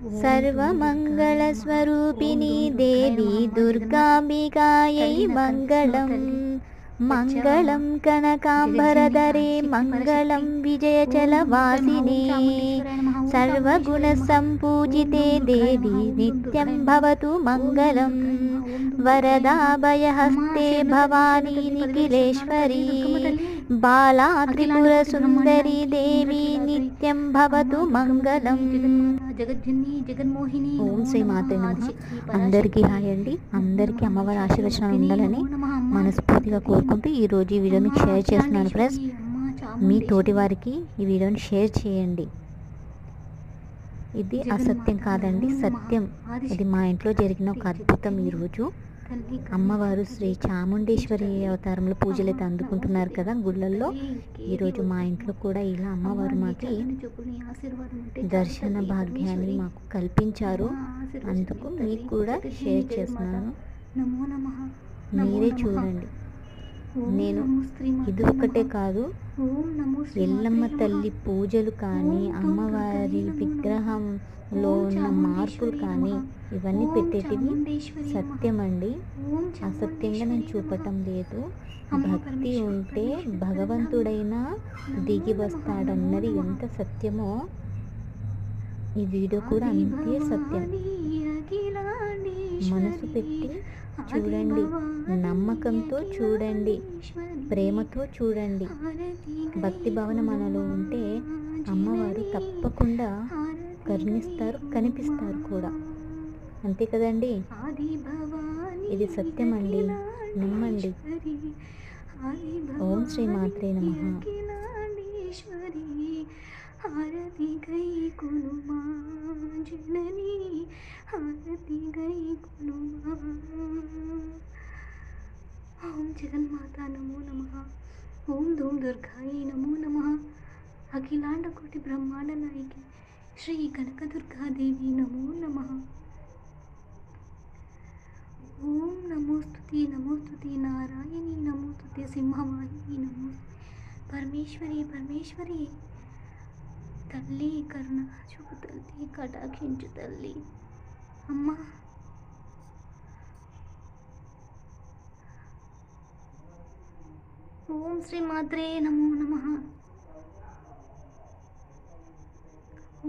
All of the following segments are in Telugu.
सर्वमङ्गलस्वरूपिणी देवी दुर्गाम्बिकायै मङ्गलम् मङ्गलं कनकाम्बरधरे मङ्गलं विजयचलवासिने सर्वगुणसम्पूजिते देवी नित्यं भवतु मङ्गलम् वरदाभयहस्ते भवानी निखिलेश्वरी बाला त्रिपुरसुन्दरी देवी नित्यं भवतु मङ्गलम् జగజ్జన్ని జగన్మోహిని. ఓం శ్రీ మాతే నమః. అందరికీ హాయ్ అండి. అందరికీ అమ్మవారి ఆశీర్వచనాలు ఉండాలని మనస్ఫూర్తిగా కోరుకుంటూ ఈరోజు ఈ వీడియో మీకు షేర్ చేస్తున్నాను ఫ్రెండ్స్. మీ తోటి వారికి ఈ వీడియోని షేర్ చేయండి. ఇది అసత్యం కాదండి, సత్యం. ఇది మా ఇంట్లో జరిగిన ఒక అద్భుతం. ఈరోజు అమ్మవారు శ్రీ చాముండేశ్వరి అవతారంలో పూజలు అయితే అందుకుంటున్నారు కదా గుళ్ళల్లో. ఈరోజు మా ఇంట్లో కూడా ఇలా అమ్మవారు మాకు దర్శన భాగ్యాన్ని మాకు కల్పించారు. అందుకు మీకు కూడా షేర్ చేస్తున్నాను. మీరే చూడండి. నేను ఇది ఒక్కటే కాదు, ఎల్లమ్మ తల్లి పూజలు కానీ అమ్మవారి విగ్రహంలో ఉన్న మార్పులు కానీ ఇవన్నీ పెట్టేటివి సత్యం అండి. అసత్యంగా నేను చూపటం లేదు. భక్తి ఉంటే భగవంతుడైనా దిగి వస్తాడన్నది ఎంత సత్యమో ఈ వీడియో కూడా అంతే సత్యం. మనసు పెట్టి చూడండి, నమ్మకంతో చూడండి, ప్రేమతో చూడండి. భక్తి భావన మనలో ఉంటే అమ్మవారు తప్పకుండా కరుణిస్తారు, కనిపిస్తారు కూడా. అంతే కదండి. ఇది సత్యం అండి, నమ్మండి. ఓం శ్రీ మాత్రే నమః. హారతి గై కునుమా జనని, హారతి గై కునుమా. ఓం జగన్మాత నమో నమః. ఓం ధూమ్ దుర్గాయి నమో నమః. అఖిలాండ కోటి బ్రహ్మాండ నాయకి శ్రీ కనకదుర్గాదేవి నమో నమః. ఓం నమోస్తుతి నమోస్తుతి నారాయణి నమోస్తుతి సింహవాహిని నమో పరమేశ్వరి పరమేశ్వరి. తల్లి కరుణ చూపు తల్లి, కటాక్షించు తల్లి. అమ్మా ఓం శ్రీ మాత్రే నమో నమః.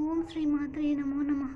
ఓం శ్రీ మాత్రే నమో నమః.